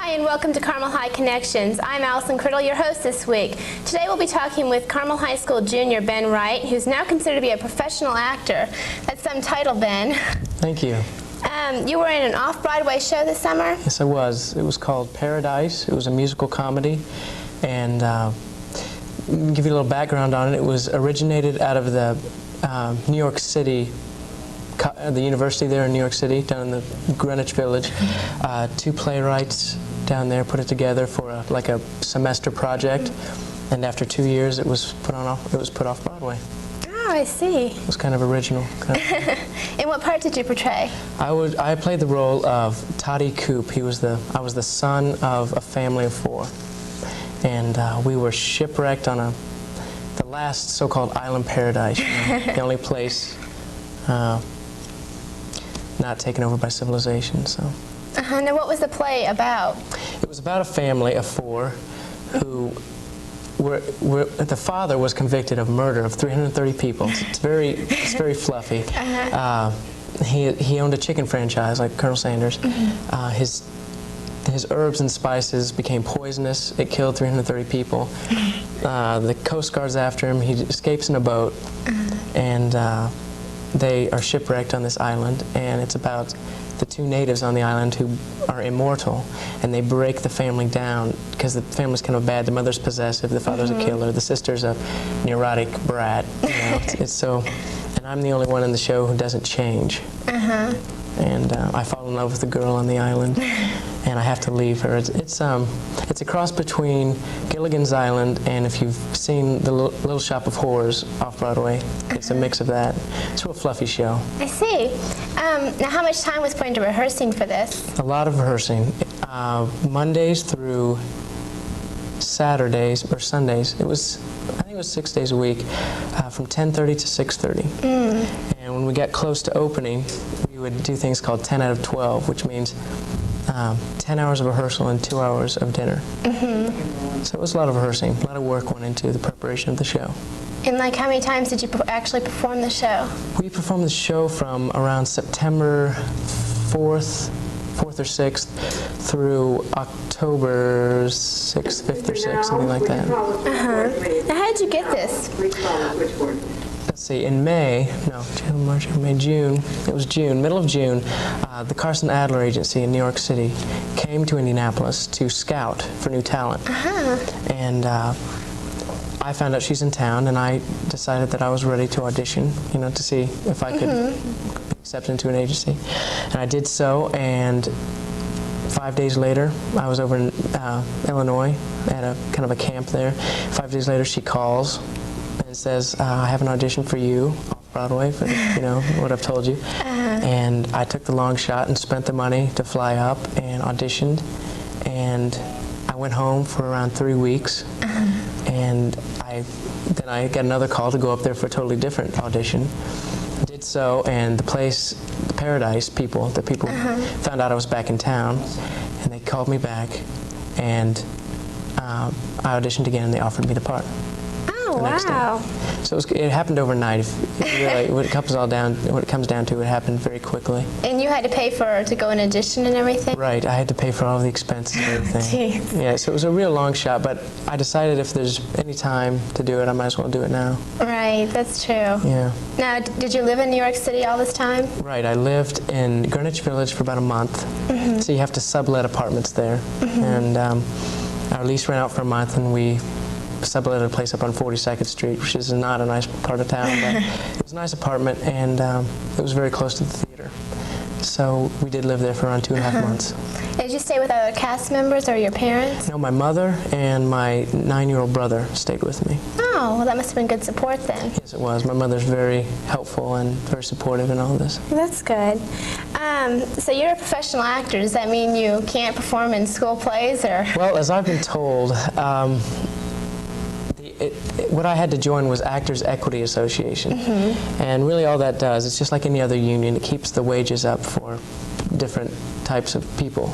Hi, and welcome to Carmel High Connections. I'm Allison Criddle, your host this week. Today we'll be talking with Carmel High School junior Ben Wright, who's now considered to be a professional actor. That's some title, Ben. Thank you. You were in an off-Broadway show this summer? Yes, I was. It was called Paradise. It was a musical comedy, and give you a little background on it. It was originated out of the New York City, the university there in New York City, down in the Greenwich Village. Two playwrights down there put it together for a semester project, and after 2 years, it was put off Broadway. Oh, I see. It was kind of original. And what part did you portray? I played the role of Toddy Coop. I was the son of a family of 4, and we were shipwrecked on the last so-called island paradise, the only place not taken over by civilization. So. Now, what was the play about? It was about a family of 4 who the father was convicted of murder of 330 people. It's very fluffy. He owned a chicken franchise like Colonel Sanders. His herbs and spices became poisonous. It killed 330 people. The Coast Guard's after him. He escapes in a boat, and they are shipwrecked on this island. And it's about the 2 natives on the island who are immortal, and they break the family down because the family's kind of bad. The mother's possessive, the father's a killer, the sister's a neurotic brat. You know, it's so, and I'm the only one in the show who doesn't change. And I fall in love with the girl on the island, and I have to leave her. It's a cross between Gilligan's Island and, if you've seen the Little Shop of Horrors off Broadway, it's a mix of that. It's a real fluffy show. I see. Now, how much time was put into rehearsing for this? A lot of rehearsing. Mondays through Saturdays or Sundays. I think it was 6 days a week, from 10:30 to 6:30. And when we got close to opening, we would do things called 10 out of 12, which means 10 hours of rehearsal and 2 hours of dinner. So it was a lot of rehearsing. A lot of work went into the preparation of the show. And how many times did you actually perform the show? We performed the show from around September 4th or 6th through October 6th, 5th or 6th, something like that. Now, how did you get this? Let's see, in June, it was June, middle of June, the Carson Adler Agency in New York City came to Indianapolis to scout for new talent. And I found out she's in town, and I decided that I was ready to audition, to see if I could be accepted into an agency. And I did so, and 5 days later, I was over in Illinois at a kind of a camp there. 5 days later, she calls and says, I have an audition for you off Broadway, for what I've told you. And I took the long shot and spent the money to fly up and auditioned. And I went home for around 3 weeks. And then I got another call to go up there for a totally different audition. Did so, and the Paradise people, found out I was back in town, and they called me back, and I auditioned again, and they offered me the part. Oh, wow. So it happened overnight. When it comes down to it, happened very quickly. And you had to pay to go in audition and everything? Right, I had to pay for all the expenses and everything. Jeez. Yeah, so it was a real long shot, but I decided if there's any time to do it, I might as well do it now. Right, that's true. Yeah. Now, did you live in New York City all this time? Right, I lived in Greenwich Village for about a month, so you have to sublet apartments there. And our lease ran out for a month, and we subletted a place up on 42nd Street, which is not a nice part of town, but it was a nice apartment, and it was very close to the theater. So we did live there for around 2.5 months. Did you stay with other cast members or your parents? No, my mother and my 9-year-old brother stayed with me. Oh, well, that must have been good support then. Yes, it was. My mother's very helpful and very supportive in all of this. That's good. So you're a professional actor. Does that mean you can't perform in school plays, or? Well, as I've been told, what I had to join was Actors Equity Association, and really all that does, it's just like any other union, it keeps the wages up for different types of people,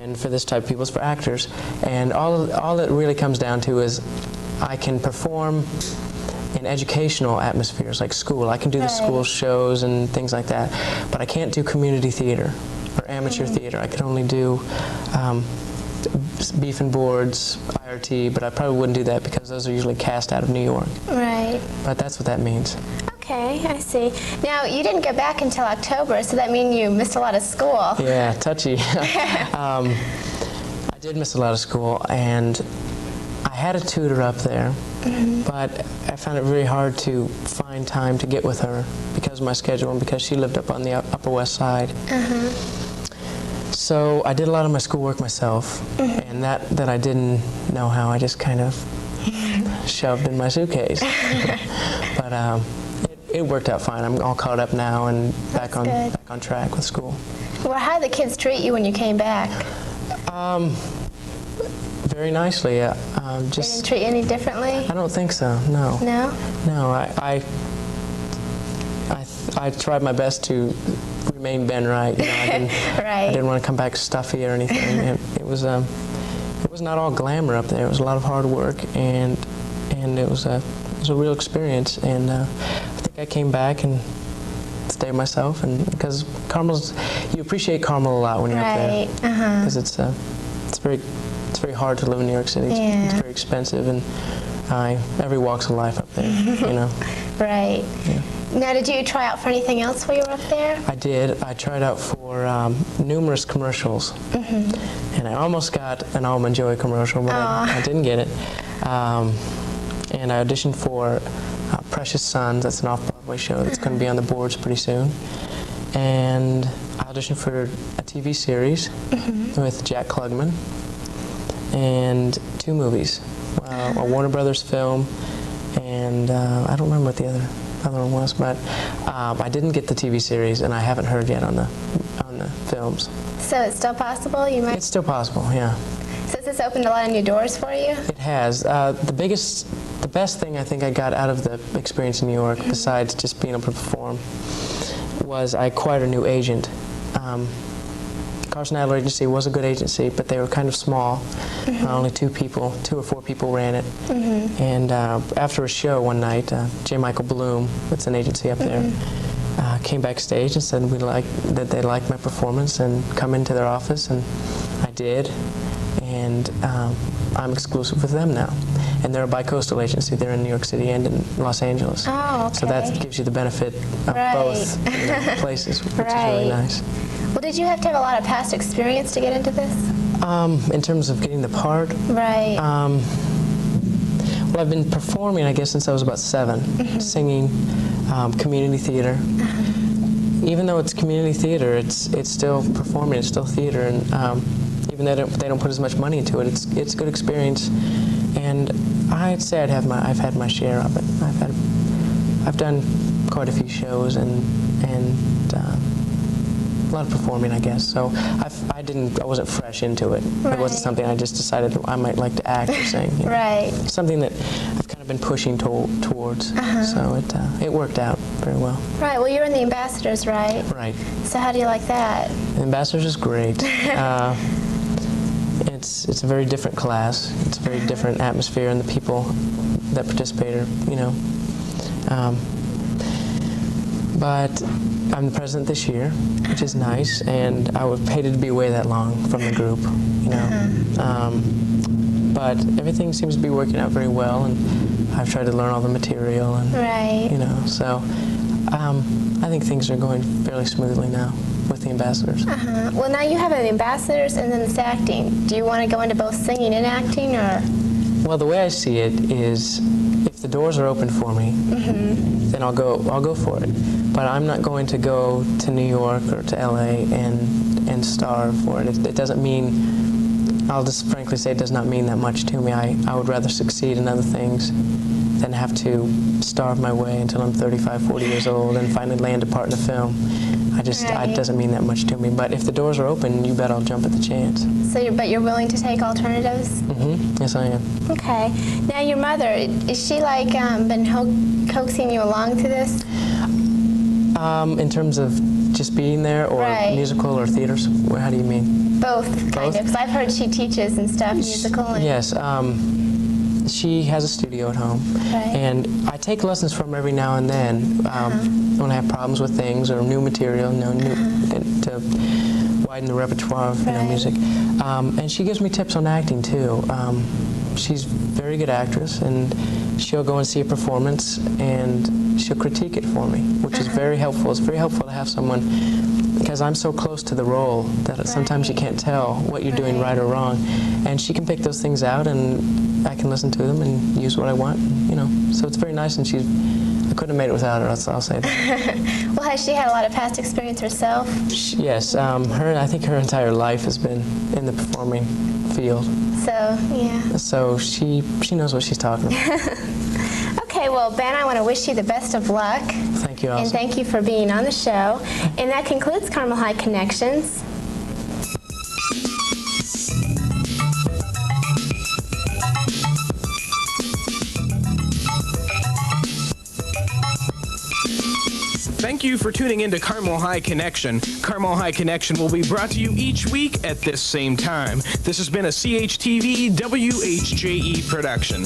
and for this type of people, it's for actors, and all it really comes down to is I can perform in educational atmospheres like school. I can do the school shows and things like that, but I can't do community theater. or amateur theater. I could only do beef and boards, IRT, but I probably wouldn't do that because those are usually cast out of New York. Right. But that's what that means. Okay, I see. Now, you didn't get back until October, so that means you missed a lot of school. Yeah, touchy. I did miss a lot of school, and I had a tutor up there, but I found it very hard to find time to get with her because of my schedule and because she lived up on the Upper West Side. So I did a lot of my schoolwork myself, and that I didn't know how, I just kind of shoved in my suitcase. But it worked out fine. I'm all caught up now and back on track with school. Well, how did the kids treat you when you came back? Very nicely. They didn't treat you any differently? I don't think so. No. No? No. I tried my best to remain Ben Wright. You know, I didn't want to come back stuffy or anything. It was not all glamour up there. It was a lot of hard work, and it was a real experience. And I think I came back and stayed myself, and because you appreciate Carmel a lot when you're up there, because it's very hard to live in New York City. It's very expensive, and every walk's of life up there. You know. Right. Yeah. Now, did you try out for anything else while you were up there? I did. I tried out for numerous commercials, and I almost got an Almond Joy commercial, but I didn't get it. And I auditioned for Precious Sons. That's an off-Broadway show that's going to be on the boards pretty soon. And I auditioned for a TV series with Jack Klugman, and 2 movies, a Warner Brothers film, and I don't remember what the other one was, but I didn't get the TV series, and I haven't heard yet on the films. So it's still possible? You might. It's still possible, yeah. So has this opened a lot of new doors for you? It has. The best thing I think I got out of the experience in New York, besides just being able to perform, was I acquired a new agent. Carson Adler Agency was a good agency, but they were kind of small. Only 2 or 4 people ran it. And after a show one night, J. Michael Bloom, that's an agency up there, came backstage and said that they liked my performance and come into their office, and I did. And I'm exclusive with them now. And they're a bi-coastal agency. They're in New York City and in Los Angeles. Oh, okay. So that gives you the benefit of both places, which is really nice. Well, did you have to have a lot of past experience to get into this? In terms of getting the part? Right. Well, I've been performing, I guess, since I was about 7, singing, community theater. Even though it's community theater, it's still performing, it's still theater, and even though they don't put as much money into it, it's a good experience. And I'd say I've had my share of it. I've done quite a few shows and a lot of performing, I guess. So I wasn't fresh into it. It wasn't something I just decided I might like to act or sing. You know? Right. Something that I've kind of been pushing towards. So it worked out very well. Right. Well, you're in the Ambassadors, right? Right. So how do you like that? The Ambassadors is great. It's a very different class. It's a very different atmosphere, and the people that participate are, you know. But I'm the president this year, which is nice, and I would hated to be away that long from the group, you know. But everything seems to be working out very well, and I've tried to learn all the material, and you know. So I think things are going fairly smoothly now with the Ambassadors. Well, now you have the Ambassadors and then this acting. Do you want to go into both singing and acting, or? Well, the way I see it is, if the doors are open for me, then I'll go for it. But I'm not going to go to New York or to LA and starve for it. It doesn't mean, I'll just frankly say, it does not mean that much to me. I would rather succeed in other things than have to starve my way until I'm 35, 40 years old and finally land a part in a film. It doesn't mean that much to me. But if the doors are open, you bet I'll jump at the chance. So, but you're willing to take alternatives? Yes, I am. Okay. Now, your mother, is she like been coaxing you along to this? In terms of just being there, or musical or theaters? How do you mean? Both, kind of. Because I've heard she teaches and stuff, musical. And yes. She has a studio at home, Right. and I take lessons from her every now and then when I have problems with things or new material, to widen the repertoire of Right. music. And she gives me tips on acting too. She's a very good actress, and she'll go and see a performance, and she'll critique it for me, which is very helpful. It's very helpful to have someone, because I'm so close to the role that sometimes you can't tell what you're doing right or wrong. And she can pick those things out, and I can listen to them and use what I want, So it's very nice, and I couldn't have made it without her, I'll say that. Well, has she had a lot of past experience herself? Yes, I think her entire life has been in the performing field. So, yeah. So she knows what she's talking about. Okay, well, Ben, I want to wish you the best of luck. Thank you, Allison. And thank you for being on the show. And that concludes Carmel High Connections. Thank you for tuning in to Carmel High Connection. Carmel High Connection will be brought to you each week at this same time. This has been a CHTV WHJE production.